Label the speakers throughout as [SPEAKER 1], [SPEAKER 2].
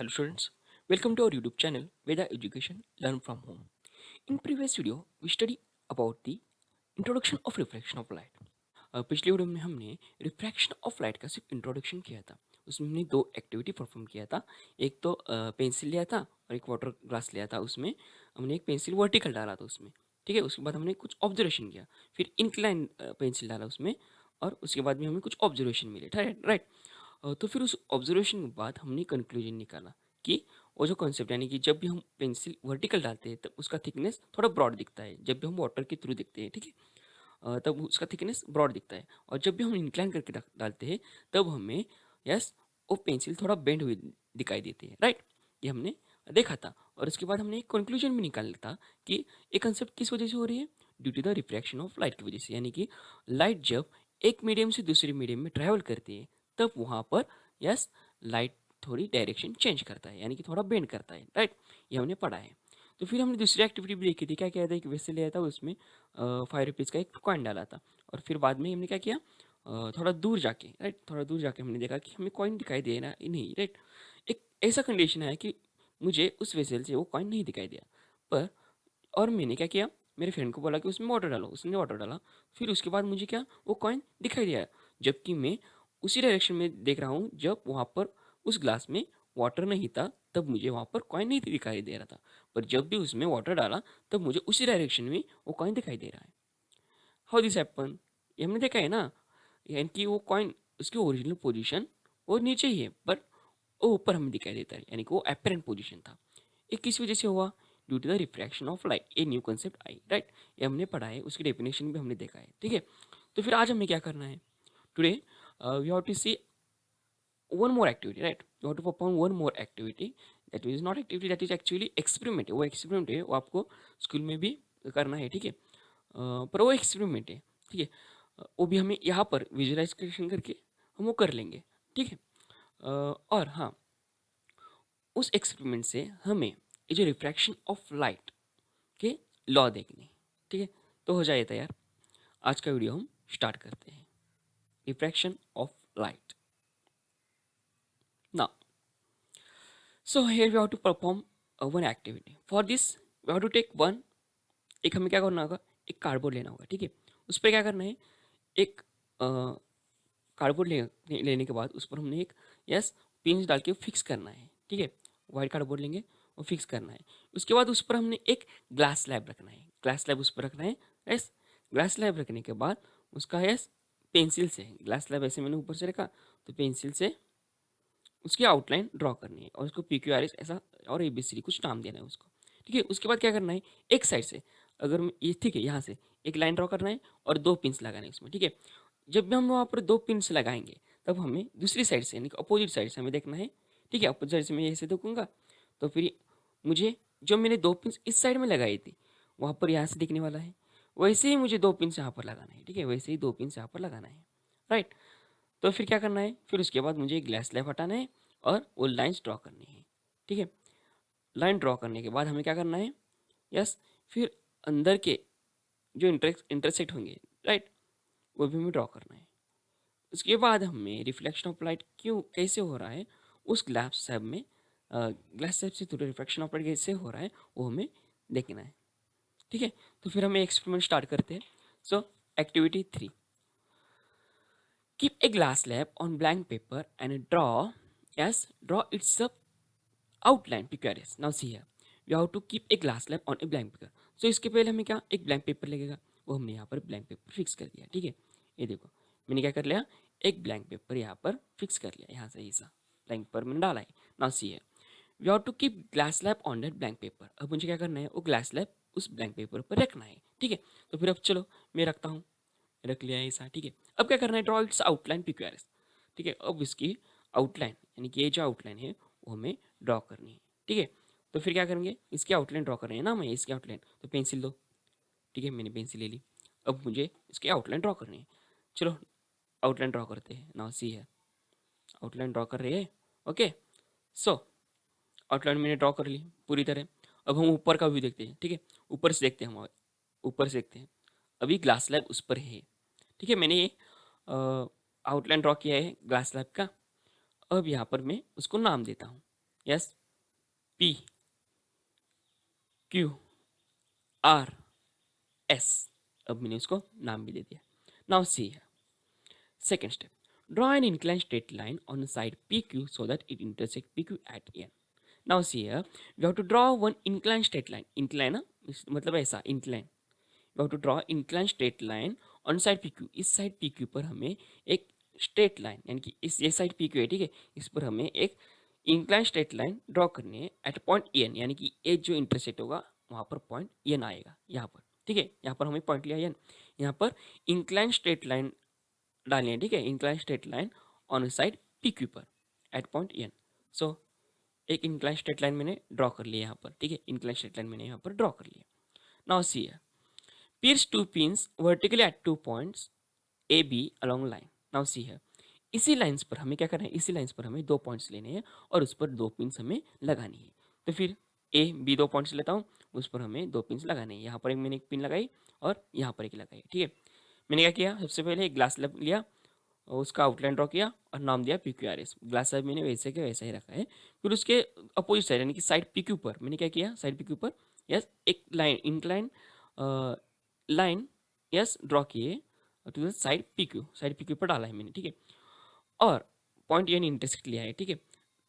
[SPEAKER 1] Hello students, welcome to our YouTube channel Veda Education Learn from Home. In previous video, we study about the introduction of refraction of light. पिछले video में हमने refraction of light का सिर्फ introduction किया था। उसमें हमने दो एक्टिविटी परफॉर्म किया था। एक तो पेंसिल लिया था और एक वाटर ग्लास लिया था। उसमें हमने एक पेंसिल वर्टिकल डाला था उसमें, ठीक है। उसके बाद हमने कुछ ऑब्जर्वेशन किया, फिर इंक्लाइन पेंसिल डाला उसमें, और उसके बाद में हमें कुछ ऑब्जर्वेशन मिले, राइट। तो फिर उस ऑब्जर्वेशन के बाद हमने कंक्लूजन निकाला कि वो जो कॉन्सेप्ट, यानी कि जब भी हम पेंसिल वर्टिकल डालते हैं तब उसका थिकनेस थोड़ा ब्रॉड दिखता है, जब भी हम वाटर के थ्रू देखते हैं, ठीक है, तब उसका थिकनेस ब्रॉड दिखता है। और जब भी हम इंक्लाइन करके डालते हैं तब हमें, यस, वो पेंसिल थोड़ा बेंड हुई दिखाई देती है, राइट। ये हमने देखा था। और उसके बाद हमने एक कंक्लूजन भी निकाला था कि ये कंसेप्ट किस वजह से हो रही है, due to the refraction of light की वजह से। यानी कि लाइट जब एक मीडियम से दूसरे मीडियम में ट्रैवल करती है तब वहाँ पर, यस, लाइट थोड़ी डायरेक्शन चेंज करता है, यानी कि थोड़ा बेंड करता है, राइट। ये हमने पढ़ा है। तो फिर हमने दूसरी एक्टिविटी भी देखी थी। क्या किया था, एक वैसे लिया था, उसमें 5 रुपीज़ का एक कॉइन डाला था। और फिर बाद में हमने क्या किया, थोड़ा दूर जाके, राइट, थोड़ा दूर जाके हमने देखा कि हमें कॉइन दिखाई दे रहा नहीं, राइट। एक ऐसा कंडीशन है कि मुझे उस वेसल से वो कॉइन नहीं दिखाई दिया, पर और मैंने क्या किया, मेरे फ्रेंड को बोला कि उसमें वाटर डालो, उसने वाटर डाला। फिर उसके बाद मुझे क्या, वो कॉइन दिखाई दिया, जबकि मैं उसी डायरेक्शन में देख रहा हूँ जब वहाँ पर उस ग्लास में वाटर नहीं था, तब मुझे वहाँ पर कॉइन नहीं दिखाई दे रहा था। पर जब भी उसमें वाटर डाला तब मुझे उसी डायरेक्शन में वो कॉइन दिखाई दे रहा है। हाउ दिस हैपन, ये हमने देखा है ना। यानी कि वो कॉइन, उसकी ओरिजिनल पोजीशन वो नीचे ही है, पर वो ऊपर हमें दिखाई देता है, यानी कि वो एपरेंट पोजीशन था। ये किस वजह से हुआ, due to the refraction of light. ये न्यू कंसेप्ट आई, राइट। ये हमने पढ़ा है, उसकी डेफिनेशन भी हमने देखा है, ठीक है। तो फिर आज हमें क्या करना है, today we have to see one more activity, right? You have to perform one more activity. That is not activity, that is actually experiment है। वो experiment है, वो आपको स्कूल में भी करना है, ठीक है। पर वो एक्सपेरिमेंट है, ठीक है। वो भी हमें यहाँ पर विजुअलाइजेशन करके हम वो कर लेंगे, ठीक है। और हाँ, उस एक्सपेरिमेंट से हमें ये जो रिफ्रैक्शन ऑफ लाइट के लॉ देखने हैं, ठीक है। तो हो जाए तैयार, आज का वीडियो हम स्टार्ट करते हैं। Refraction of light now, so here we have to perform one activity. For this we have to take one, एक हमें क्या करना होगा, एक कार्डबोर्ड लेना होगा, ठीक है। उस पर क्या करना है, एक कार्डबोर्ड लेने के बाद उस पर हमने एक, यस, पिंच डाल के फिक्स करना है, ठीक है। वाइट कार्डबोर्ड लेंगे और फिक्स करना है। उसके बाद उस पर हमने एक ग्लास स्लैब रखना है, ग्लास स्लैब उस पर रखना है, यस। ग्लास स्लैब रखने के बाद उसका, यस, पेंसिल से ग्लास स्लैब ऐसे मैंने ऊपर से रखा, तो पेंसिल से उसकी आउटलाइन ड्रॉ करनी है और उसको PQRS ऐसा और ABCD कुछ नाम देना है उसको, ठीक है। उसके बाद क्या करना है, एक साइड से, अगर ये ठीक है, यहाँ से एक लाइन ड्रॉ करना है और दो पिंस लगाने हैं उसमें, ठीक है। जब भी हम वहाँ पर दो पिंस लगाएंगे तब हमें दूसरी साइड से, यानी कि अपोजिट साइड से हमें देखना है, ठीक है। अपोजिट साइड से मैं ऐसे देखूंगा तो फिर मुझे जो मैंने दो पिंस इस साइड में लगाई थी वहाँ पर यहाँ से दिखने वाला है, वैसे ही मुझे दो पिंस यहाँ पर लगाना है, ठीक है। वैसे ही दो पिंस यहाँ पर लगाना है, राइट। तो फिर क्या करना है, फिर उसके बाद मुझे ग्लास स्लैब हटाना है और वो लाइंस ड्रॉ करनी है, ठीक है। लाइन ड्रॉ करने के बाद हमें क्या करना है, यस, फिर अंदर के जो इंटरसेक्ट होंगे, राइट, वो भी हमें ड्रॉ करना है। उसके बाद हमें रिफ्लेक्शन ऑफ लाइट क्यों, कैसे हो रहा है उस ग्लास स्लैब में, ग्लास स्लैब से थोड़ा रिफ्लेक्शन ऑफ लाइट कैसे हो रहा है वो हमें देखना है, ठीक है। तो फिर हमें एक्सपेरिमेंट स्टार्ट करते हैं। सो activity 3, keep a glass slab on blank paper and draw its outline pictures. Now see here, you have to keep a glass slab on a blank paper. So इसके पहले हमें क्या, एक ब्लैंक पेपर लगेगा, वो हमने यहाँ पर ब्लैंक पेपर फिक्स कर दिया, ठीक है। ये देखो मैंने क्या कर लिया, एक ब्लैंक पेपर यहाँ पर फिक्स कर लिया, यहाँ से ऐसा ब्लैंक पेपर मैंने डाला है। Now see here, we have to keep glass slab on that blank paper. अब मुझे क्या करना है, वो ग्लास स्लैब उस ब्लैंक पेपर पर रखना है, ठीक है। तो फिर अब चलो मैं रखता हूँ, रख लिया है ऐसा, ठीक है। अब क्या करना है, ड्रॉ इट्स आउटलाइन PQRS, ठीक है। अब इसकी आउटलाइन, यानी कि ये जो आउटलाइन है वो हमें ड्रॉ करनी है, ठीक है। तो फिर क्या करेंगे, इसकी आउटलाइन ड्रॉ कर रहे हैं ना हमें, इसकी आउटलाइन, तो पेंसिल दो, ठीक है। मैंने पेंसिल ले ली, अब मुझे इसकी आउटलाइन ड्रॉ करनी है। चलो आउटलाइन ड्रॉ करते हैं। नाउ सी है, आउटलाइन ड्रॉ कर रही है, ओके। सो आउटलाइन मैंने ड्रॉ कर ली पूरी तरह। अब हम ऊपर का व्यू देखते हैं, ठीक है। ऊपर से देखते हैं, हम ऊपर से देखते हैं। अभी ग्लास स्लैब उस पर है, ठीक है। मैंने ये आउटलाइन ड्रॉ किया है ग्लास स्लैब का। अब यहाँ पर मैं उसको नाम देता हूँ, yes, P Q R S. अब मैंने उसको नाम भी दे दिया। Now see second step, draw an inclined straight line on the side PQ so that it intersects PQ at N. Now see here, we have to draw one inclined straight line. Incline ना मतलब ऐसा incline. We have to draw inclined straight line on side PQ. इस side PQ पर हमें एक straight line यानी कि इस ये side PQ है, ठीक है, इस पर हमें एक inclined straight line draw करनी है at point N, यानी कि ये जो intersect होगा वहाँ पर point N आएगा यहाँ पर, ठीक है, यहाँ पर हमें point लिया N, यहाँ पर inclined straight line डालनी है, ठीक है, incline straight line on side P Q पर एट पॉइंट एन। सो एक इंक्लाइन स्ट्रेट लाइन मैंने ड्रॉ कर लिया यहाँ पर, ठीक है, इंक्लाइन स्ट्रेट लाइन मैंने यहाँ पर ड्रॉ कर लिया। Now see pierce two pins vertically at 2 points A B along line. Now see इसी लाइंस पर हमें क्या करना है, इसी लाइंस पर हमें 2 पॉइंट्स लेने हैं और उस पर 2 पिन्स हमें लगानी है। तो फिर ए बी 2 पॉइंट्स लेता हूँ, उस पर हमें 2 पिन्स लगाने हैं। यहाँ पर एक मैंने एक पिन लगाई और यहाँ पर एक लगाई, ठीक है। मैंने क्या किया, सबसे पहले एक ग्लास स्लैब लिया और उसका आउटलाइन ड्रॉ किया और नाम दिया P Q R S. Glass slab मैंने वैसे के वैसा ही रखा है। फिर उसके अपोजिट साइड यानी कि साइड पी क्यू पर मैंने क्या किया, साइड पी क्यू पर यस एक line incline line yes draw किए to the side P Q, side P Q पर डाला है मैंने, ठीक है, और पॉइंट यानी इंटरसेक्ट लिया है, ठीक है।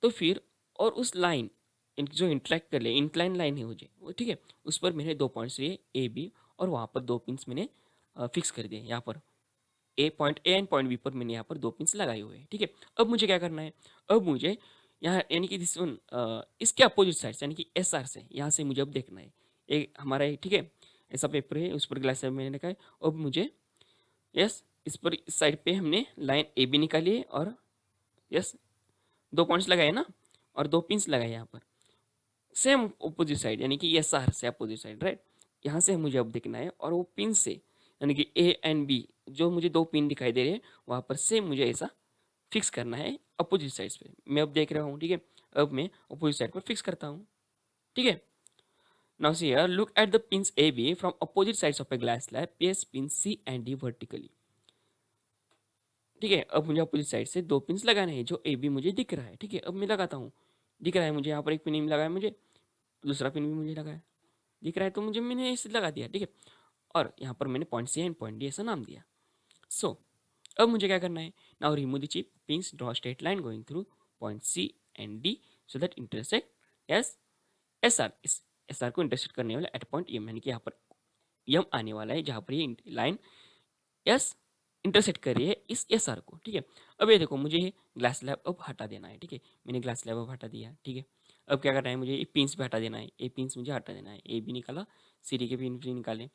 [SPEAKER 1] तो फिर और उस लाइन जो इंटरेक्ट कर ले इंक्लाइन लाइन है मुझे वो, ठीक है, उस पर मैंने 2 पॉइंट्स लिए ए बी और वहाँ पर 2 पिन्स मैंने फिक्स कर दिए यहाँ पर A point A and point B पर मैंने यहाँ पर 2 पिन्स लगाए हुए हैं, ठीक है। अब मुझे क्या करना है, अब मुझे यहाँ यानी कि दिस वन इसके अपोजिट साइड से यानी कि एस आर से यहाँ से मुझे अब देखना है एक हमारा एक, ठीक है, ऐसा पेपर है उस पर ग्लास मैंने रखा है। अब मुझे यस इस पर इस साइड पे हमने लाइन ए बी निकाली है और यस 2 पॉइंट्स लगाए ना और 2 पिन्स लगाए यहाँ पर सेम अपोजिट साइड यानी कि एस आर से अपोजिट साइड, राइट। यहाँ से मुझे अब देखना है और वो पिन से यानी कि ए एंड बी जो मुझे 2 पिन दिखाई दे रहे हैं वहाँ पर सेम मुझे ऐसा फिक्स करना है अपोजिट साइड्स पे। मैं अब देख रहा हूँ, ठीक है, अब मैं अपोजिट साइड पर फिक्स करता हूँ, ठीक है। Now see here look at the pins A B from opposite sides of a glass slab, place pin C and D vertically, ठीक है। अब मुझे अपोजिट साइड से 2 पिन्स लगाने हैं जो ए बी मुझे दिख रहा है, ठीक है। अब मैं लगाता हूँ, दिख रहा है मुझे यहाँ पर एक पिन लगा है, मुझे दूसरा पिन भी मुझे लगा है, दिख रहा है, तो मुझे मैंने इसे लगा दिया, ठीक है। और यहाँ पर मैंने point C and point D ऐसा नाम दिया। सो अब मुझे क्या करना है, now remove the chip pins, draw straight line going through point C and D so that intersect S S R, इस एस आर को इंटरसेक्ट करने वाला एट पॉइंट एम, यानी कि यहाँ पर एम आने वाला है जहाँ पर ये लाइन एस इंटरसेक्ट कर रही है इस एस आर को, ठीक है। अब ये देखो मुझे ग्लास स्लैब अब हटा देना है, ठीक है, मैंने ग्लास स्लैब अब हटा दिया, ठीक है। अब क्या करना है, मुझे ये पिंस भी हटा देना है, ए पिंस मुझे हटा देना है, ए भी निकाला, सी डी के पिन भी निकाले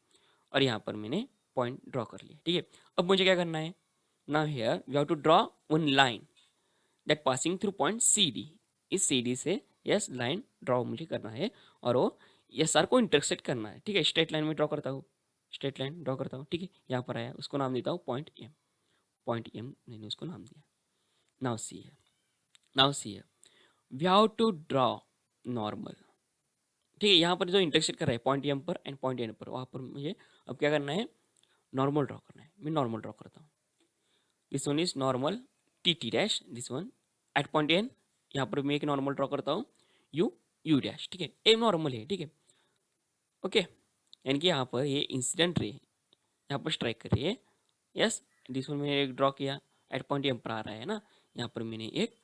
[SPEAKER 1] और यहाँ पर मैंने पॉइंट ड्रॉ कर लिया, ठीक है। अब मुझे क्या करना है, now here we have to draw one line that passing through point C D. इस सी डी से यस लाइन ड्रॉ मुझे करना है और वो एस आर को इंटरसेक्ट करना है, ठीक है। स्ट्रेट लाइन में ड्रॉ करता हूँ, स्ट्रेट लाइन ड्रॉ करता हूँ, ठीक है। यहाँ पर आया, उसको नाम देता हूँ पॉइंट एम, पॉइंट एम मैंने उसको नाम दिया। नाउ सी है, नाउ सी है we have to draw normal, ठीक है। यहाँ पर जो इंटरसेक्ट कर रहा है पॉइंट एम पर एंड पॉइंट एन पर, वहाँ पर मुझे अब क्या करना है, नॉर्मल ड्रॉ करना है। मैं नॉर्मल ड्रॉ करता हूँ, this one is normal T T dash, this one at point N, यहाँ पर मैं एक नॉर्मल ड्रॉ करता हूँ यू यू डैश, ठीक है, ए नॉर्मल है, ठीक है, ओके। यानी कि यहाँ पर ये इंसिडेंट रे यहाँ पर स्ट्राइक कर रही है, यस, दिस वन मैंने एक ड्रॉ किया एट पॉइंट एम पर आ रहा है ना, यहाँ पर मैंने एक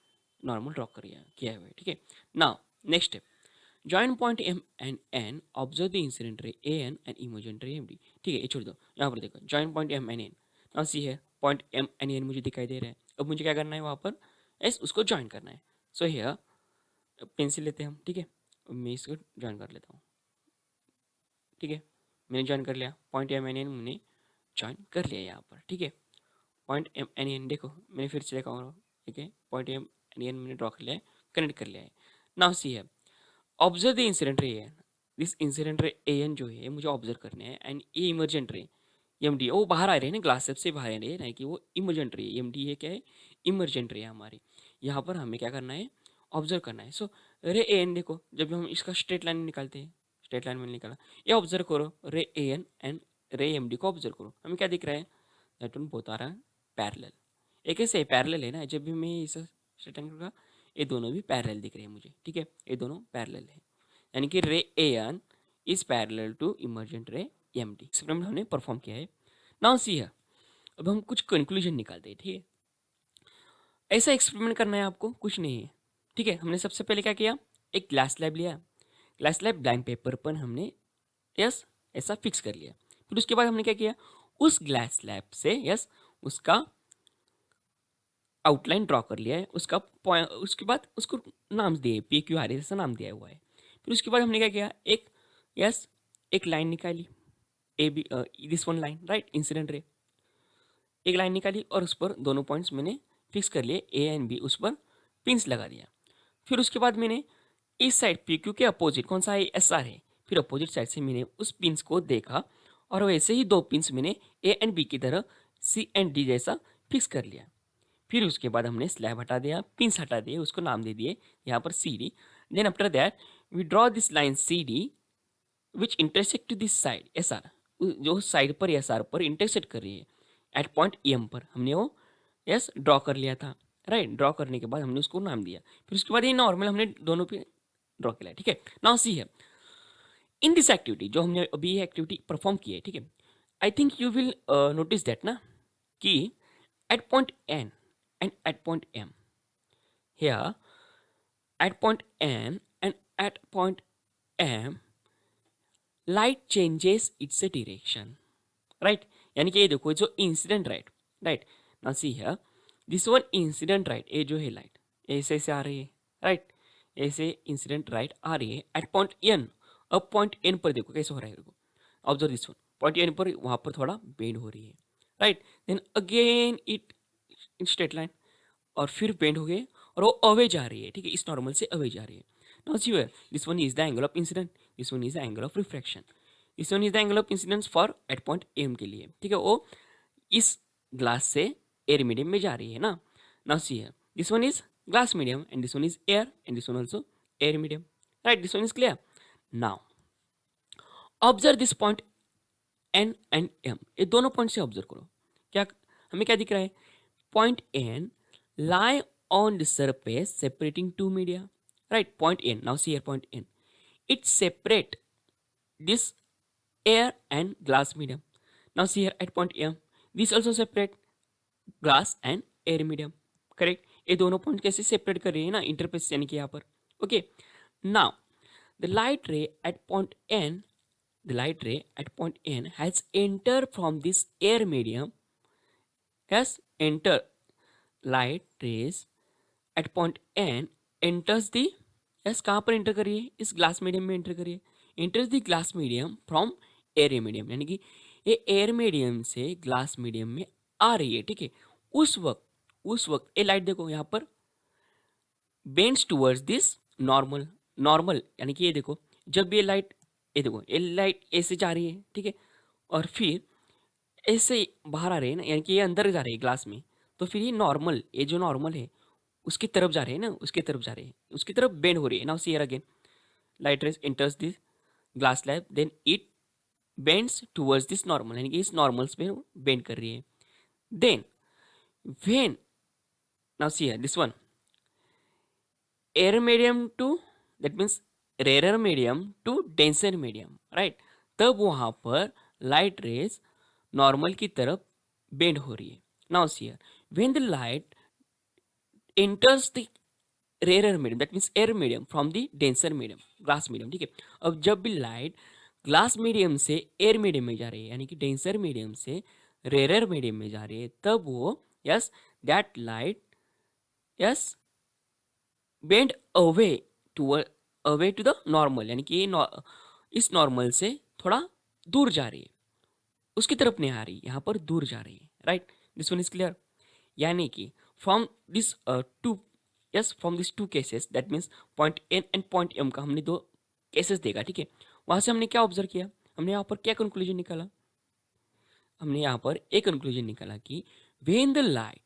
[SPEAKER 1] नॉर्मल ड्रॉ किया हुआ है, ठीक है। Now next step, join point M and N, observe the incident ray A N and emergent ray M D, ठीक है। ये छोड़ दो, यहाँ पर देखो join point M and N, now see है पॉइंट एम एंड एन मुझे दिखाई दे रहा है। अब मुझे क्या करना है, वहाँ पर एस उसको ज्वाइन करना है। सो हियर पेंसिल लेते हैं हम, ठीक है, मैं इसको ज्वाइन कर लेता हूँ, ठीक है। मैंने ज्वाइन कर लिया, पॉइंट एम एन एन मैंने ज्वाइन कर लिया यहाँ पर, ठीक है। पॉइंट एम एन एन देखो मैंने फिर से देखा, ठीक है, पॉइंट एम एन एन मैंने ड्रॉ कर लिया है, कनेक्ट कर लिया है। नाउ सी है observe the incident ray N, this incident ray A N जो है मुझे ऑब्जर्व करने हैं एंड ये इमरजेंट रे एम डी वो बाहर आ रहे हैं ना, ग्लास से बाहर आ रहे हैं ना, कि वो इमरजेंट रे एम डी है, क्या है, इमरजेंट रे है हमारी। यहाँ पर हमें क्या करना है, ऑब्जर्व करना है। सो रे ए एन देखो, जब हम इसका स्ट्रेट लाइन निकालते हैं, स्ट्रेट लाइन में निकाला, ये ऑब्जर्व करो ray A N and ray M D को ऑब्जर्व करो, हमें क्या दिख रहा है, that one both are parallel. एक ऐसे पैरेलल है ना, जब भी मैं इस स्ट्रेट एंगल का ये दोनों भी पैरेलल दिख रहे हैं मुझे, ठीक है, ये दोनों पैरेलल है, यानी कि ray N is parallel to emergent ray M D. Experiment हमने परफॉर्म किया है। नाउ सी है, अब हम कुछ कंक्लूजन निकालते हैं, ठीक है। ऐसा एक्सपेरिमेंट करना है आपको, कुछ नहीं है, ठीक है। हमने सबसे पहले क्या किया, एक ग्लास स्लैब लिया, ग्लास स्लैब ब्लैंक पेपर पर हमने यस ऐसा फिक्स कर लिया। फिर उसके बाद हमने क्या किया, उस ग्लास स्लैब से यस उसका आउटलाइन ड्रॉ कर लिया है, उसका पॉइंट, उसके बाद उसको नाम दिए पी क्यू आर ऐसा नाम दिया हुआ है। फिर उसके बाद हमने क्या किया, एक यस एक लाइन निकाली, A B this one line right, incident ray, एक लाइन निकाली और उस पर दोनों पॉइंट्स मैंने फिक्स कर लिए, ए एंड बी, उस पर पिंस लगा दिया। फिर उसके बाद मैंने इस साइड पी क्यू के अपोजिट कौन सा है, एस आर है, फिर अपोजिट साइड से मैंने उस पिंस को देखा और वैसे ही दो पिंस मैंने ए एंड बी की तरह सी एंड डी जैसा फिक्स कर लिया। फिर उसके बाद हमने स्लैब हटा दिया, पिंस हटा दिए, उसको नाम दे दिए यहाँ पर C D. Then after that we draw this line C D which intersect to this side S R, जो साइड पर एस आर पर इंटरसेक्ट कर रही है एट पॉइंट ई एम पर, हमने वो यस ड्रॉ कर लिया था राइट। ड्रॉ करने के बाद हमने उसको नाम दिया। फिर उसके बाद ये नॉर्मल हमने दोनों पे ड्रॉ किया, ठीक है। नाउ सी है, इन दिस एक्टिविटी जो हमने अभी ये एक्टिविटी परफॉर्म की है, ठीक है, I think you will notice that ना कि at point N and at point M. Here, at point N and at point M, light changes its direction, right? यानी कि ये देखो जो इंसिडेंट राइट ना, सी है दिस वन इंसिडेंट राइट, ये जो है लाइट ऐसे ऐसे आ रही है राइट, ऐसे इंसिडेंट राइट आ रही है एट पॉइंट एन। अब पॉइंट एन पर देखो कैसे हो रहा है, देखो observe this one, point N पर वहाँ पर थोड़ा बेंड हो रही है right. Then again it in straight line और फिर बेंड हो गए और वो अवे जा रही है, ठीक है, इस नॉर्मल से अवे जा रही है। Now see here, this one is the angle of incident, this one is the angle of refraction, this one is the angle of incidence for at point M के लिए, ठीक है। वो इस ग्लास से एयर मीडियम में जा रही है ना। Now see here, this one is glass medium and this one is air and this one also air medium right, this one is clear. Now observe this point N and M, ये दोनों point से observe करो, क्या हमें क्या दिख रहा है, point N lie on the surface separating two media, right? Point N, now see here point N, it separate this air and glass medium. Now see here at point M, this also separate glass and air medium, correct? ये दोनों point कैसे separate कर रही है ना, interface यानी कि यहाँ पर, okay. Now the light ray at point N, the light ray at point N has entered from this air medium, has entered, light rays at point N enters the, yes कहाँ पर enter करिए, इस glass medium में enter करिए, enters the glass medium from air medium, यानी कि ये air medium से ग्लास मीडियम में आ रही है, ठीक है। उस वक्त ये लाइट देखो यहाँ पर bends towards this normal, normal यानी कि ये देखो जब ये लाइट, ये देखो ये लाइट ऐसे जा रही है, ठीक है, और फिर ऐसे बाहर आ रही है ना, यानी कि ये अंदर जा रही है ग्लास में, तो फिर ये नॉर्मल, ये जो नॉर्मल है उसकी तरफ जा रहे हैं ना, उसकी तरफ जा रहे हैं, उसकी तरफ बेंड हो रही है। Now see here again, light rays enters this glass slab, then it bends towards this normal, यानी कि इस नॉर्मल्स पे बेंड कर रही है। Then when, now see here this one, air medium to, that means rare medium to denser medium right, तब वहाँ पर लाइट रेज नॉर्मल की तरफ बेंड हो रही है। Now see here, when the light enters the rarer medium, that means air medium from the denser medium, glass medium, ठीक है। अब जब भी लाइट ग्लास मीडियम से एयर मीडियम में जा रही है, यानी कि डेंसर मीडियम से रेयर मीडियम में जा रही है, तब वो yes that light yes bend away to the normal, यानी कि इस नॉर्मल से थोड़ा दूर जा रही है, उसकी तरफ नहीं आ रही, यहाँ पर दूर जा रही है right. This one is clear, यानी कि from this two, yes from this two cases, that means point N and point M का हमने दो केसेस देखा, ठीक है। वहाँ से हमने क्या ऑब्जर्व किया, हमने यहाँ पर क्या कंक्लूजन निकाला, हमने यहाँ पर एक कंक्लूजन निकाला कि when the light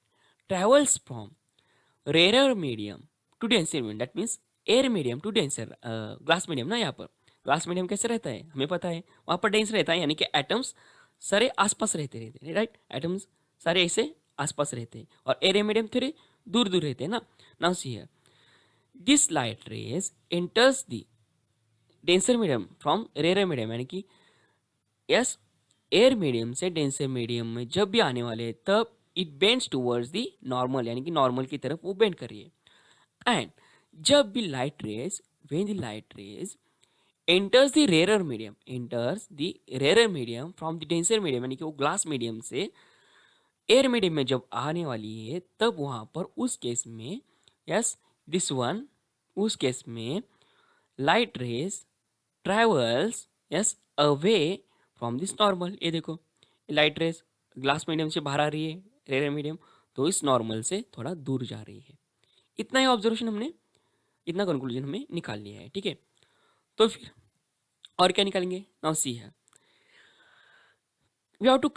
[SPEAKER 1] travels from rare medium to denser medium, that means air medium to denser glass medium ना, यहाँ पर ग्लास मीडियम कैसे रहता है हमें पता है, वहाँ पर डेंस रहता है, यानी कि एटम्स सारे आसपास रहते हैं राइट, एटम्स सारे ऐसे आसपास रहते हैं, और एयर मीडियम थोड़े दूर दूर रहते हैं ना। Now see here, this light rays enters the denser medium from rare medium, यानी कि यस एयर मीडियम से डेंसर मीडियम में जब भी आने वाले हैं तब it bends towards the normal, यानी कि नॉर्मल की तरफ वो बेंड कर रही है। एंड जब भी light rays, when the light rays enters the rarer medium, enters the rarer medium from the denser medium, यानी कि वो ग्लास मीडियम से एयर मीडियम में जब आने वाली है तब वहां पर उस केस में यस दिस वन, उस केस में light rays travels yes away from this normal. ये देखो लाइट रेज ग्लास मीडियम से बाहर आ रही है रेयर मीडियम, तो इस नॉर्मल से थोड़ा दूर जा रही है। इतना ही ऑब्जर्वेशन हमने, इतना कंक्लूजन हमें निकाल लिया है, ठीक है। तो फिर और क्या निकालेंगे? नाउ सी है, we have to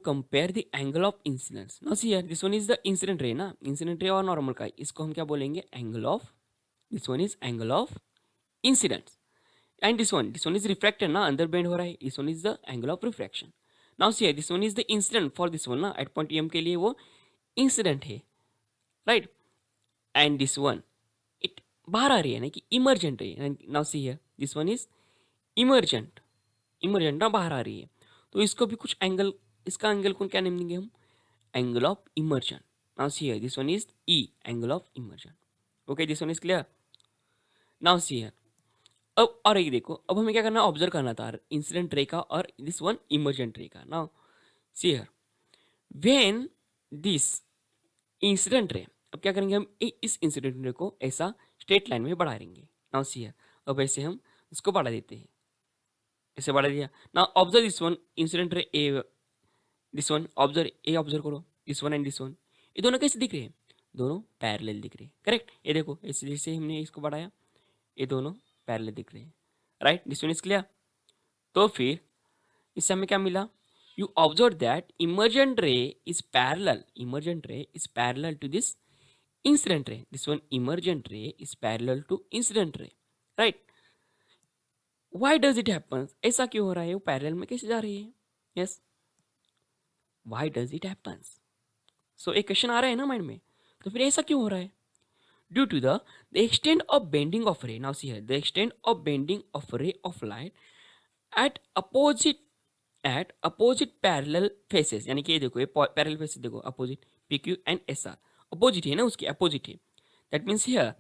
[SPEAKER 1] compare the angle of incidence. Now see here, this one is the incident ray ना, incident ray और normal का, इसको हम क्या बोलेंगे? angle of, this one is angle of incidence, and this one is refracted ना, अंदर bend हो रहा है, this one is the angle of refraction. Now see here, this one is the incident for this one ना, at point M के लिए वो incident है, right? And this one it बाहर आ रही है ना कि emergent ray, and now see here, this one is emergent, emergent ना बाहर आ रही है, तो इसको भी कुछ एंगल, इसका एंगल को क्या नेम देंगे हम? Angle of immersion. Now see here, this one is E, angle of immersion. Okay, this one is clear. Now see here, अब और एक देखो, अब हमें क्या करना, ऑब्जर्व करना था इंसिडेंट रे का और दिस वन इमर्जेंट रे का। Now see here, when this incident रे, अब क्या करेंगे हम, इस इंसिडेंट रे को ऐसा स्ट्रेट लाइन में बढ़ा देंगे। नाउ सी हियर, अब ऐसे हम इसको बढ़ा देते हैं, ऐसे बढ़ा दिया। Now observe this one incident ray A, this one observe A, observe करो this one and this one, ये दोनों कैसे दिख रहे हैं? दोनों पैरेलल दिख रहे हैं, करेक्ट। ये देखो ऐसे जैसे हमने इसको बढ़ाया, ये दोनों पैरेलल दिख रहे हैं, right. This one is clear. तो फिर इससे हमें क्या मिला? You observe that emergent ray is parallel, emergent ray is parallel to this incident ray, this one emergent ray is parallel to incident ray, right. Why does it happen? ऐसा क्यों हो रहा है? वो पैरेलल में कैसे जा रही है? Yes, why does it happens? So एक क्वेश्चन आ रहा है ना माइंड में, तो फिर ऐसा क्यों हो रहा है? Due to the extent of bending of ray. Now see here, the extent of bending of ray of light at opposite, at opposite parallel faces, यानी कि ये देखो, ये पैरेलल फेसेस देखो, opposite P Q and S R, opposite है ना, उसके opposite है। That means here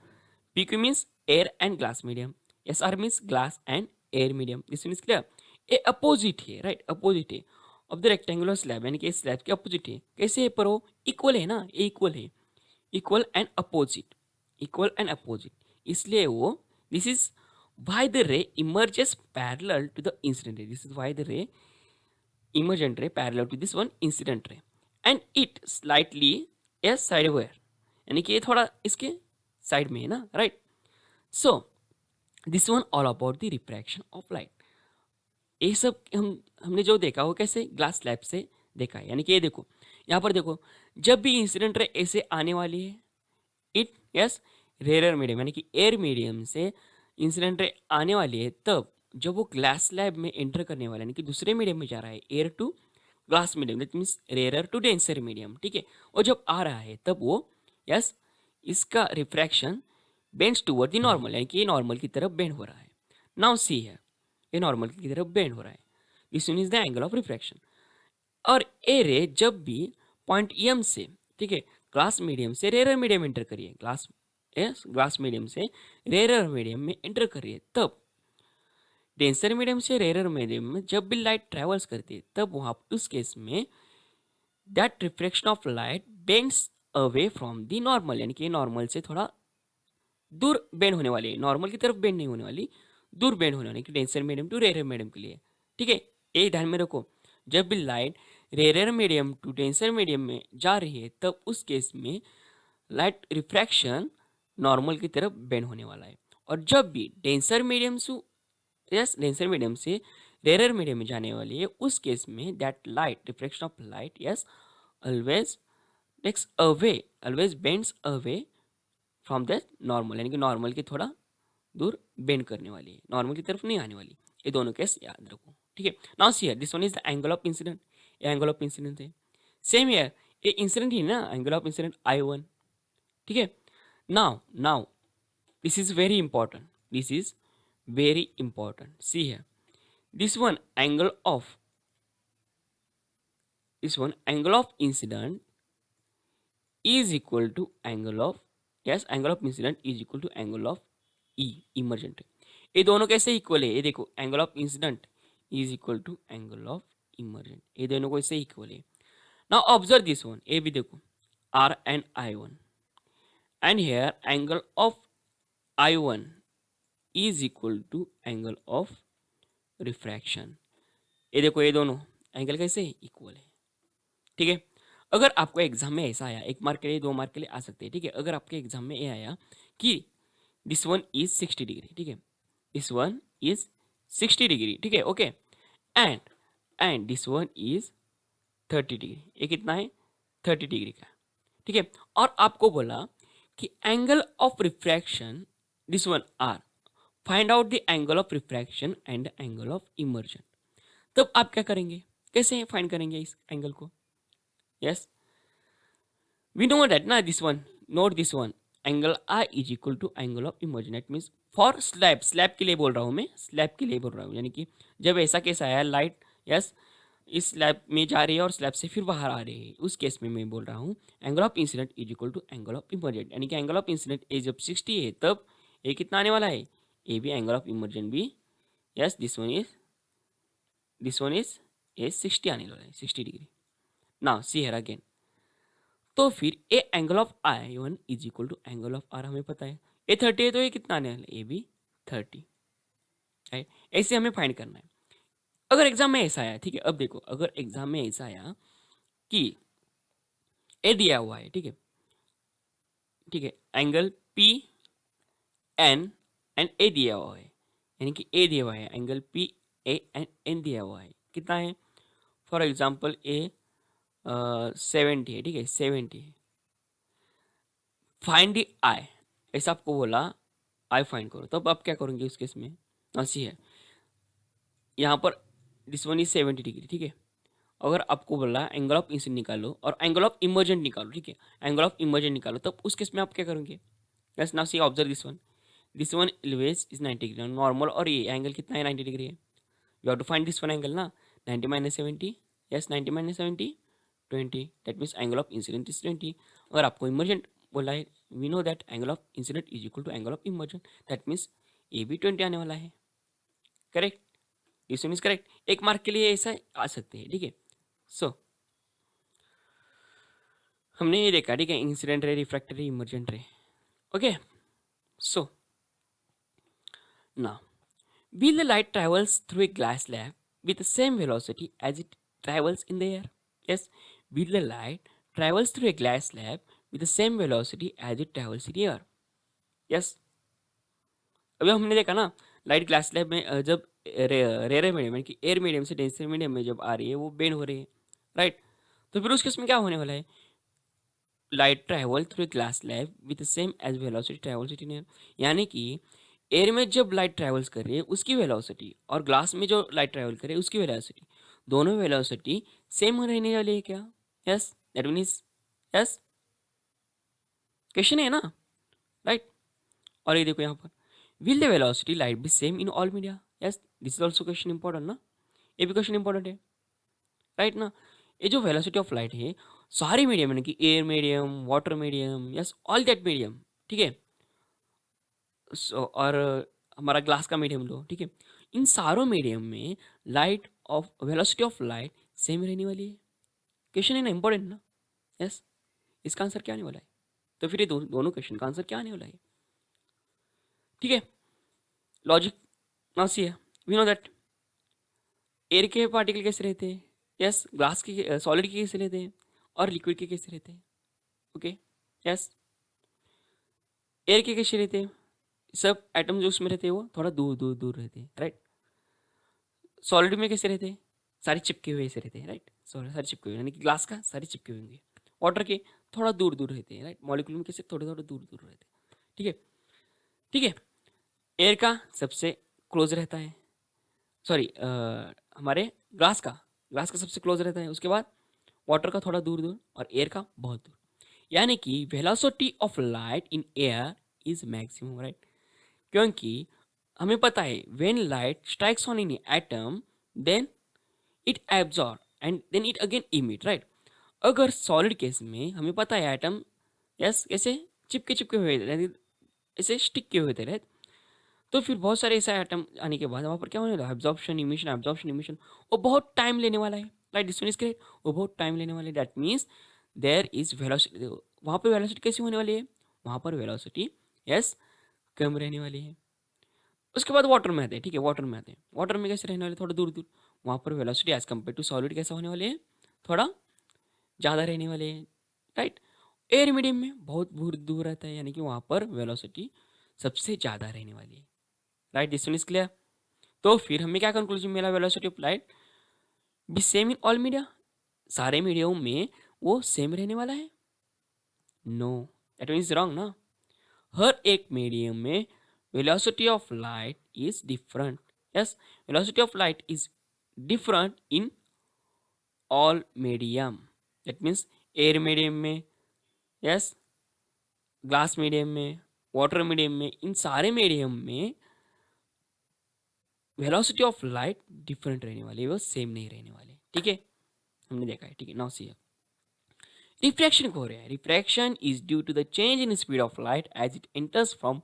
[SPEAKER 1] P Q means air and glass medium, S R means glass and air medium. This means clear, ये अपोजिट है, right, opposite है of the rectangular slab, यानी कि slab के अपोजिट है। कैसे है पर वो इक्वल है ना, ये इक्वल है, equal and opposite, equal and opposite, इसलिए वो, this is why the ray emerges parallel to the incident ray, this is why the ray emergent ray parallel to this one incident ray and it slightly a sideward, यानी कि ये थोड़ा इसके side में है ना, right. So this one all about the refraction of light. ये सब हमने जो देखा वो कैसे ग्लास स्लैब से देखा है, यानी कि ये देखो यहाँ पर देखो, जब भी इंसिडेंट रे ऐसे आने वाली है, इट यस रेयर मीडियम, यानी कि एयर मीडियम से इंसिडेंट रे आने वाली है, तब जब वो ग्लास स्लैब में एंटर करने वाला है, यानी कि दूसरे मीडियम में जा रहा है, air to glass medium, that means rare to denser medium, ठीक है। और जब आ रहा है तब वो यस इसका refraction bends toward the normal, यानी कि ये नॉर्मल की तरफ बेंड हो रहा है। नाउ सी है, ये नॉर्मल की तरफ बेंड हो रहा है, this one is the angle of refraction. और ए रे जब भी पॉइंट एम से, ठीक है, ग्लास मीडियम से रेयर मीडियम एंटर करिए, ग्लास मीडियम से रेयर मीडियम में एंटर करिए, तब डेंसर मीडियम से रेयर मीडियम में जब भी लाइट ट्रेवल्स करती है, तब वहां उस केस में that reflection of light bends away from the normal, यानी कि नॉर्मल से थोड़ा दूर बेंड होने वाली है, नॉर्मल की तरफ बेंड नहीं होने वाली, दूर बेंड होने वाली, denser medium to rare medium के लिए, ठीक है। ये ध्यान में रखो, जब भी light rare medium to denser medium में जा रही है, तब उस केस में लाइट रिफ्रैक्शन नॉर्मल की तरफ बेंड होने वाला है। और जब भी डेंसर मीडियम से, यस, डेंसर मीडियम से रेयर मीडियम में जाने वाली है, उस केस में that light reflection of light yes always takes away, always bends away from that normal, यानी कि नॉर्मल की थोड़ा दूर बेंड करने वाली है, नॉर्मल की तरफ नहीं आने वाली। ये दोनों केस याद रखो, ठीक है। Now see here, this one is the angle of incident, ये एंगल ऑफ इंसिडेंट है। सेम हियर, ये इंसिडेंट ही ना, एंगल ऑफ इंसिडेंट I1, ठीक है। Now This is very important. This is very important. See here. This one angle of incident is equal to angle of, yes, angle of incident is equal to angle of E emergent. ये दोनों कैसे equal है? ये देखो, angle of incident is equal to angle of emergent, ये दोनों को इससे इक्वल है. नाउ ऑब्जर्व दिस वन, ये भी देखो, R and I one, and here angle of I one is equal to angle of refraction. ये देखो, ये दोनों एंगल कैसे इक्वल है. ठीक है. अगर आपको एग्जाम में ऐसा आया, 1 मार्क के लिए 2 मार्क के लिए आ सकते हैं. ठीक है. अगर आपके एग्जाम में ये आया कि दिस वन इज 60 डिग्री. ठीक है. This one is 60 degree. ठीक है. Okay. And this one is 30 degree. ये कितना है? 30 डिग्री का. ठीक है. और आपको बोला कि angle of refraction, this one R, find out the angle of refraction and angle of emergence. तब आप क्या करेंगे? कैसे फाइंड करेंगे इस एंगल को? यस, वी नो दैट ना, this one, note this one, angle I is equal to angle of emergence. It means for slab के लिए बोल रहा हूँ मैं, स्लैब के लिए बोल रहा हूँ. यानी कि जब ऐसा केस आया, लाइट यस इस स्लैब में जा रही है और स्लैब से फिर बाहर आ रही है, उस केस में मैं बोल रहा हूँ angle of incident is equal to angle of emergent. यानी कि एंगल ऑफ इंसिडेंट ए जब 60 है, तब ए कितना आने वाला है? ए भी एंगल ऑफ इमर्जेंट भी, yes, this one is A 60 आने वाला है, 60 degree. Now see here again. तो फिर A angle of I one is equal to angle of R हमें पता है. ए 30 है तो ये कितना आने वाला है? ए भी 30. राइट. ऐसे हमें फाइंड करना है. अगर एग्जाम में ऐसा आया, ठीक है, अब देखो, अगर एग्जाम में ऐसा आया कि ए दिया हुआ है, ठीक है, ठीक है, angle P N and A दिया हुआ है, यानी कि ए दिया हुआ है, angle P A and N दिया हुआ है, कितना है? फॉर एग्जाम्पल ए 70 है. ठीक है, 70 है. फाइंड द आई, ऐसा आपको बोला आई फाइंड करो, तब आप क्या करोगे उस केस में? ऐसी है, यहाँ पर दिस वन इज 70 डिग्री. ठीक है. अगर आपको बोला एंगल ऑफ इंसिडेंट निकालो और एंगल ऑफ इमर्जेंट निकालो, ठीक है, एंगल ऑफ इमर्जेंट निकालो, तब उस केस में आप क्या करोगे? Yes, now see observe this one always is 90 degree. Normal और ये एंगल कितना है? 90 डिग्री है. You have to find this one angle ना, 90 minus 70. Yes, 90 minus 70, 20. That means angle of incident is 20. अगर आपको इमर्जेंट बोला है, we know that angle of incident is equal to angle of emergent. That means A भी 20 आने वाला है. Correct. This one is correct. 1 mark के लिए ऐसा आ सकते हैं. ठीक है. सो हमने ये देखा, ठीक है, इंसिडेंट रे, रिफ्रैक्टरी, इमर्जेंट रे. Okay. So now will the light travels through a glass slab with the same velocity as it travels in the air? Yes, will the light travels through a glass slab with the same velocity as it travels in the air? Yes. अभी हमने देखा ना, light glass slab में जब rare medium यानी कि air medium से denser medium में जब आ रही है, वो बेंड हो रही है. राइट. तो फिर उस केस में क्या होने वाला है? Light travel through glass slab with same as velocity travels in air. यानी कि एयर में जब लाइट ट्रैवल्स कर रही है उसकी वेलोसिटी और ग्लास में जो लाइट ट्रैवल करे उसकी वेलोसिटी, दोनों वेलोसिटी सेम रहने वाली है क्या? Yes, that means yes, question है ना. राइट. और ये देखो यहाँ पर, will the velocity light B same in all media? Yes, this is also question important ना, ये भी क्वेश्चन इंपॉर्टेंट है. राइट ना. ये जो वेलोसिटी ऑफ लाइट है सारी मीडियम यानी कि air medium, water medium, yes, all that medium. ठीक है. सो और हमारा ग्लास का मीडियम लो, ठीक है, इन सारों मीडियम में light of velocity of light same रहने वाली है. क्वेश्चन है ना, इंपॉर्टेंट ना. यस, इसका आंसर क्या आने वाला है? तो फिर ये दोनों क्वेश्चन का आंसर क्या आने वाला है? ठीक है. लॉजिक नाउ सी है, वी नो दैट एयर के पार्टिकल कैसे रहते हैं, यस, ग्लास के सॉलिड के कैसे रहते हैं और लिक्विड के कैसे रहते हैं. ओके. यस, एयर के कैसे रहते हैं? सब एटम जो उसमें रहते हैं वो थोड़ा दूर दूर दूर रहते हैं. राइट. सॉलिड में कैसे रहते हैं? सारे चिपके हुए ऐसे रहते हैं. राइट. सारे चिपके हुए यानी कि ग्लास का सारे चिपके हुए होंगे. वाटर के थोड़ा दूर दूर रहते हैं. राइट. मॉलिक्यूल में कैसे थोड़े थोड़े दूर दूर रहते हैं. ठीक है. ठीक है. एयर का सबसे क्लोज रहता है, सॉरी हमारे ग्लास का सबसे क्लोज रहता है. उसके बाद वाटर का थोड़ा दूर दूर और एयर का बहुत दूर. यानी कि velocity of light in air is maximum. Right. क्योंकि हमें पता है when light strikes on any atom then it absorb and then it again emit, right. अगर सॉलिड केस में हमें पता है एटम यस कैसे चिपके चिपके हुए रहते, ऐसे स्टिक किए हुए थे, राइट। तो फिर बहुत सारे ऐसे एटम आने के बाद वहाँ पर क्या होने वाला, एब्जॉर्प्शन इमिशन, वो बहुत टाइम लेने वाला है, right. This one is correct, वो बहुत टाइम लेने वाला है। That means there is velocity, वहाँ पर वेलोसिटी कैसी होने वाली है, वहाँ पर वेलोसिटी यस कम रहने वाली है। उसके बाद वाटर में आते हैं, ठीक है, वाटर में आते हैं। वाटर में कैसे रहने वाले, थोड़ा दूर दूर, वहाँ पर velocity as compare to solid कैसा होने वाले हैं, थोड़ा ज़्यादा रहने वाले हैं, राइट। एयर मीडियम में बहुत दूर दूर रहता है, यानी कि वहाँ पर वेलोसिटी सबसे ज़्यादा रहने वाली है, right. This one is clear. तो फिर हमें क्या कंक्लूजन मिला, velocity of light B same in all media, सारे मीडियम में वो सेम रहने वाला है। नो, दैट मीन्स रॉन्ग ना। हर एक मीडियम में velocity of light is different. Yes, velocity of light is different in all medium. That means air medium में, yes, ग्लास मीडियम में, वाटर मीडियम में, इन सारे मीडियम में वेलोसिटी ऑफ लाइट डिफरेंट रहने वाली है, वो सेम नहीं रहने वाले, ठीक है, हमने देखा है, ठीक है। नाउ सी रिफ्रैक्शन को हो रहा है। Refraction is due to the change in speed of light as it enters from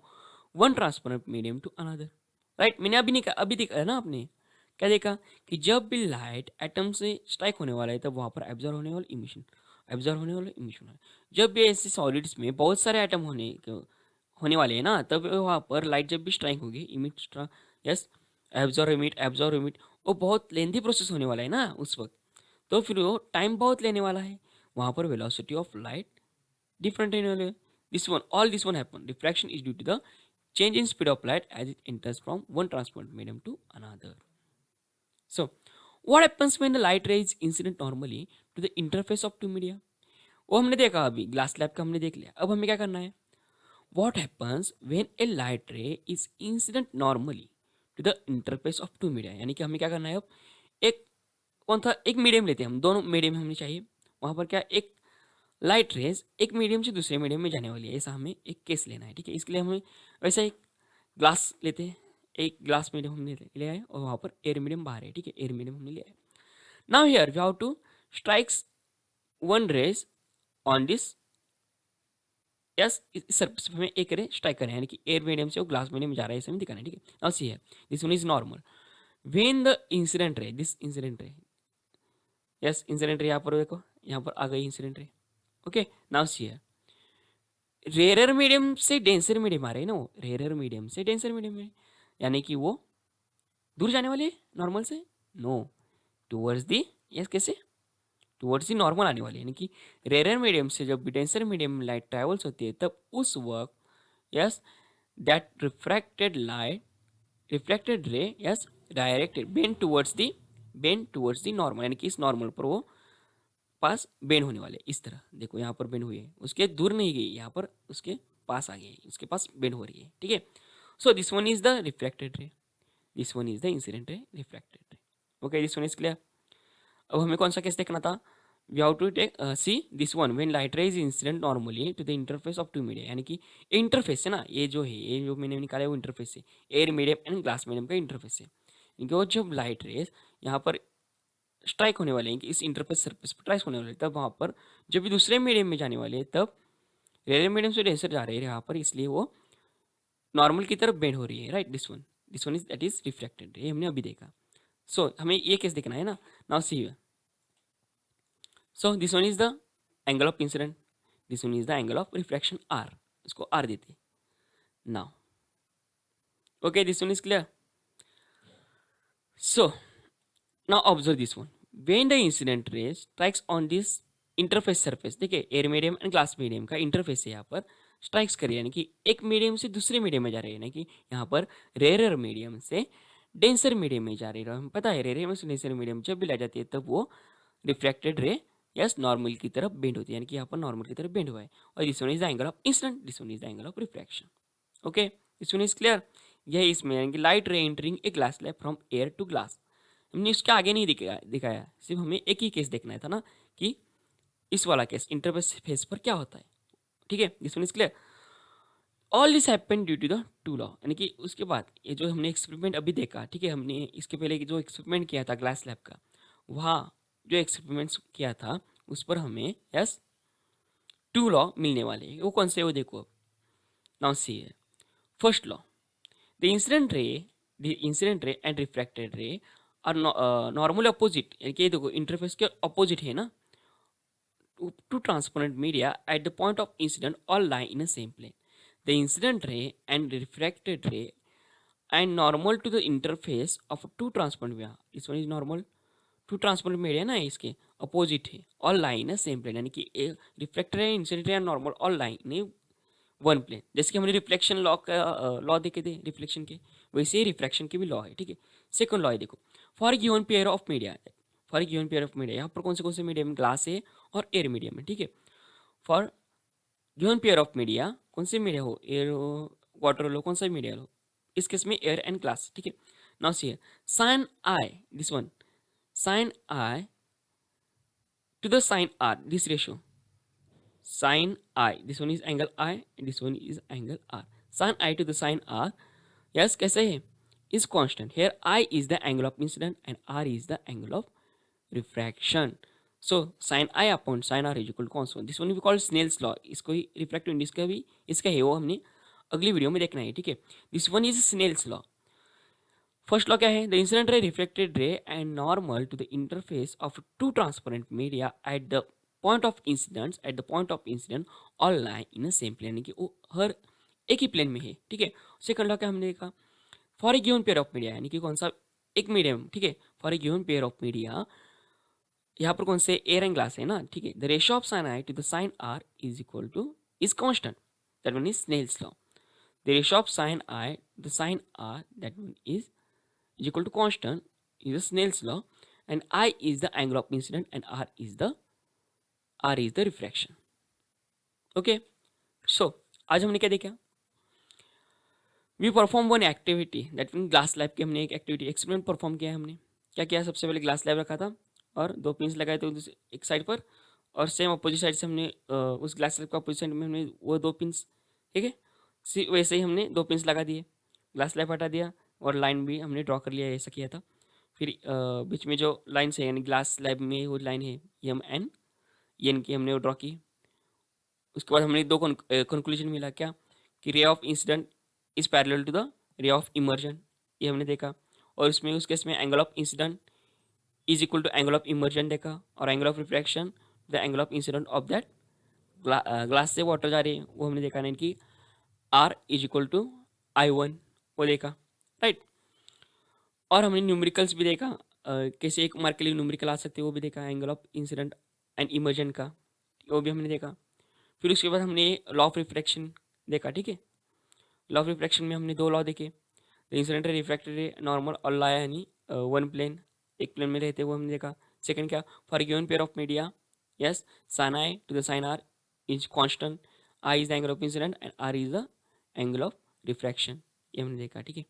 [SPEAKER 1] one transparent medium to another, right. मैंने अभी नहीं कहा, अभी देखा है ना आपने, क्या देखा कि जब भी लाइट एटम से स्ट्राइक होने वाला है तब वहाँ पर एब्जॉर्ब होने वाला इमिशन है। जब भी ऐसे सॉलिड्स में बहुत सारे एटम होने वाले हैं ना, तब वहाँ पर लाइट जब भी स्ट्राइक होगी, इमिट, यस, एब्जॉर्ब इमिट, वो बहुत लेंथी प्रोसेस होने वाला है ना उस वक्त, तो फिर वो टाइम बहुत लेने वाला है। वहाँ पर वेलोसिटी ऑफ लाइट डिफरेंट रहने वाले। This one happen, refraction is due to the change in speed of light as it enters from one transparent medium to another. So, what happens when the light ray is incident normally to the interface of two media? वो हमने देखा, अभी glass slab का हमने देख लिया। अब हमें क्या करना है, what happens when a light ray is incident normally to the interface of two media, यानी कि हमें क्या करना है, अब एक कौन था, एक मीडियम लेते हैं हम, दोनों मीडियम हमें चाहिए। वहाँ पर क्या, एक लाइट रेज एक मीडियम से दूसरे मीडियम में जाने वाली है, ऐसा हमें एक केस लेना है, ठीक है। इसके लिए हमें वैसा एक ग्लास लेते हैं, एक ग्लास मीडियम हमने ले आए और वहाँ पर एयर मीडियम बाहर है, ठीक है, एयर मीडियम हमने ले आए। Now here we have to strikes one rays on this, yes, इस सरफेस पे हमें एक रे स्ट्राइक करें, यानी कि एयर मीडियम से वो ग्लास मीडियम में जा रहा है, ऐसे हमें दिखाना है, ठीक है। Now see here this one is normal when the incident ray, this incident रे, यस, इंसिडेंट रे यहाँ पर देखो, यहाँ पर आ गई incident ray, okay. Now see here rare medium से डेंसर मीडियम आ रहे हैं ना, वो रेयर मीडियम से डेंसर मीडियम में, यानी कि वो दूर जाने वाले है नॉर्मल से, नो, टूवर्ड्स दी, यस, कैसे, टूवर्ड्स दी नॉर्मल आने वाली है, यानी कि रेयर मीडियम से जब भी डेंसर मीडियम में लाइट ट्रेवल्स होती है तब उस वक्त yes that reflected ray yes directed bend towards the normal, यानी कि इस नॉर्मल पर वो पास बेंड होने वाले, इस तरह देखो, यहाँ पर बेंड हुई है, उसके दूर नहीं गई, यहाँ पर उसके पास आ गई, उसके पास बेंड हो रही है, ठीक है। So this one is the reflected ray, this one is the incident ray, reflected ray, okay, this one is clear. अब हमें कौन सा केस देखना था, we have to take see this one when light ray is incident normally to the interface of two media, यानी कि interface है ना, ये जो है, ये जो मैंने निकाला है वो इंटरफेस है, air medium and glass medium का इंटरफेस है, क्योंकि वो जब लाइट रेज यहाँ पर स्ट्राइक होने वाले हैं कि इस इंटरफेस सरफेस पर स्ट्राइक होने वाले हैं, तब वहाँ पर जब भी दूसरे मीडियम में जाने वाले हैं तब रेयर मीडियम से डेंसर जा रहे हैं यहाँ पर, इसलिए वो नॉर्मल की तरफ बेंड हो रही है, right. This one is that is reflected, ये हमने अभी देखा। सो हमें ये केस देखना है ना, now see, so this one is the angle of incident, this one is the angle of reflection R, इसको आर देते now, okay, this one is clear. So now observe this one when the incident ray strikes on this interface surface, देखिए air medium and glass medium का interface है, यहाँ पर strikes करिए, यानी कि एक मीडियम से दूसरे मीडियम में जा रही है, यानी कि यहाँ पर रेयर मीडियम से डेंसर मीडियम में जा रही है। हमें पता है रेयर से डेंसर मीडियम जब भी ला जाती है तब वो रिफ्लेक्टेड रे यस नॉर्मल की तरफ बेंड होती है, यानी कि यहाँ पर नॉर्मल की तरफ बेंड हुआ है, और this one is the angle of incident, this one is the angle of reflection, okay, this one is clear. यह इसमें यानी कि light ray entering a glass slab from air to glass, हमने उसके आगे नहीं दिखाया, सिर्फ हमें एक ही केस देखना था ना, कि इस वाला केस इंटरफेस फेस पर क्या होता है, ठीक है, this one is clear. All this happen due to the two law, यानी कि उसके बाद ये जो हमने एक्सपेरिमेंट अभी देखा, ठीक है, हमने इसके पहले जो एक्सपेरिमेंट किया था ग्लास लैब का, वहाँ जो एक्सपेरिमेंट्स किया था उस पर हमें यस टू लॉ मिलने वाले हैं। वो कौन से, वो देखो। नाउ सी है first law, the incident ray and refracted ray are normal opposite, यानी कि देखो इंटरफेस के अपोजिट है ना, to transparent media at the point of incident all lie in the same plane. The incident ray and refracted ray and normal to the interface of two transparent media. This one is normal to transparent media ना, इसके opposite है, all lie in the same plane, यानी कि reflector है, incident है, normal all lie in one plane. जैसे कि हमने रिफ्लेक्शन लॉ का लॉ देखे थे रिफ्लेक्शन के, वैसे ही रिफ्रैक्शन के भी लॉ है, ठीक है। सेकंड लॉ है देखो, for given pair of media, for given pair of media, यहाँ पर कौन से मीडियम, ग्लास है और एयर मीडियम है, ठीक है। For given pair of media, कौन से मीडिया हो, एयर हो, वाटर लो, कौन सा मीडिया लो, इस केस में एयर एंड ग्लास, ठीक है। Now see sine I, this one, sine I to the sine R, this ratio sin I, this one is angle I, this one is angle R. Sin I to the sin R, yes, कैसे है, is constant. Here I is the angle of incident and R is the angle of refraction. So sin I upon sin R is equal to constant. This one we call Snell's law. इसको ही refractive index का भी इसका है, वो हमने अगली video में देखना है, ठीक है। This one is Snell's law. First law क्या है, the incident ray, reflected ray and normal to the interface of two transparent media at the point of incident, at the point of incident all lie in same plane, यानी कि वो हर एक ही plane में है, ठीक है। सेकंड लॉ क्या हमने देखा, for a given pair of media, यानी कि कौन सा एक मीडियम, ठीक है, for a given pair of media, यहाँ पर कौन से एयर एंड ग्लास है ना, ठीक है। The ratio of sine I to the sine r is equal to is constant, that one is Snell's law. The ratio of sine I to the sine r, that one is equal to constant, is a Snell's law, and I is the angle of incident and R is the refraction. Okay, so आज हमने क्या देखा, we perform one activity, that mean glass lab की हमने एक activity experiment perform किया है। हमने क्या किया, सबसे पहले ग्लास लैब रखा था और दो पिंस लगाए थे एक साइड पर, और सेम अपोजिट साइड से हमने उस ग्लास लैब का अपोजिट साइड में हमने वो दो पिंस, ठीक है, वैसे ही हमने दो पिंस लगा दिए, ग्लास लैब हटा दिया और लाइन भी हमने ड्रॉ कर लिया, ऐसा किया था। फिर बीच में जो लाइन्स है, यानी ग्लास लैब में वो लाइन है एम एन की, हमने वो ड्रॉ की। उसके बाद हमने दो कंक्लूजन मिला, क्या कि ray of incident is parallel to the ray of emergence, ये हमने देखा। और उसमें उस केस में angle of incident is equal to angle of emergence देखा, और angle of refraction the angle of incident of that glass से वाटर जा रही है, वो हमने देखा, नहीं कि are is equal to I1, वो देखा, राइट। और हमने न्यूमेरिकल्स भी देखा, कैसे एक मार्क के लिए न्यूमेरिकल आ सकते हैं, वो भी देखा, angle of incident and immersion का, वो भी हमने देखा। फिर उसके बाद हमने लॉ ऑफ रिफ्रैक्शन देखा, ठीक है। लॉ ऑफ रिफ्रैक्शन में हमने दो लॉ देखे, इंसिडेंट रे, रिफ्रैक्टेड रे, नॉर्मल और लाया, यानी वन प्लेन, एक प्लेन में रहते, वो हमने देखा। सेकंड क्या, for given pair of media, yes, sine I to the sine r is constant, i is the angle of incident and r is the angle of refraction, ये हमने देखा, ठीक है।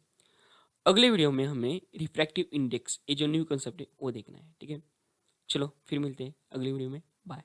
[SPEAKER 1] अगले वीडियो में हमें रिफ्रैक्टिव इंडेक्स, ये जो न्यू कंसेप्ट है वो देखना है, ठीक है। चलो फिर मिलते हैं अगली वीडियो में, बाय।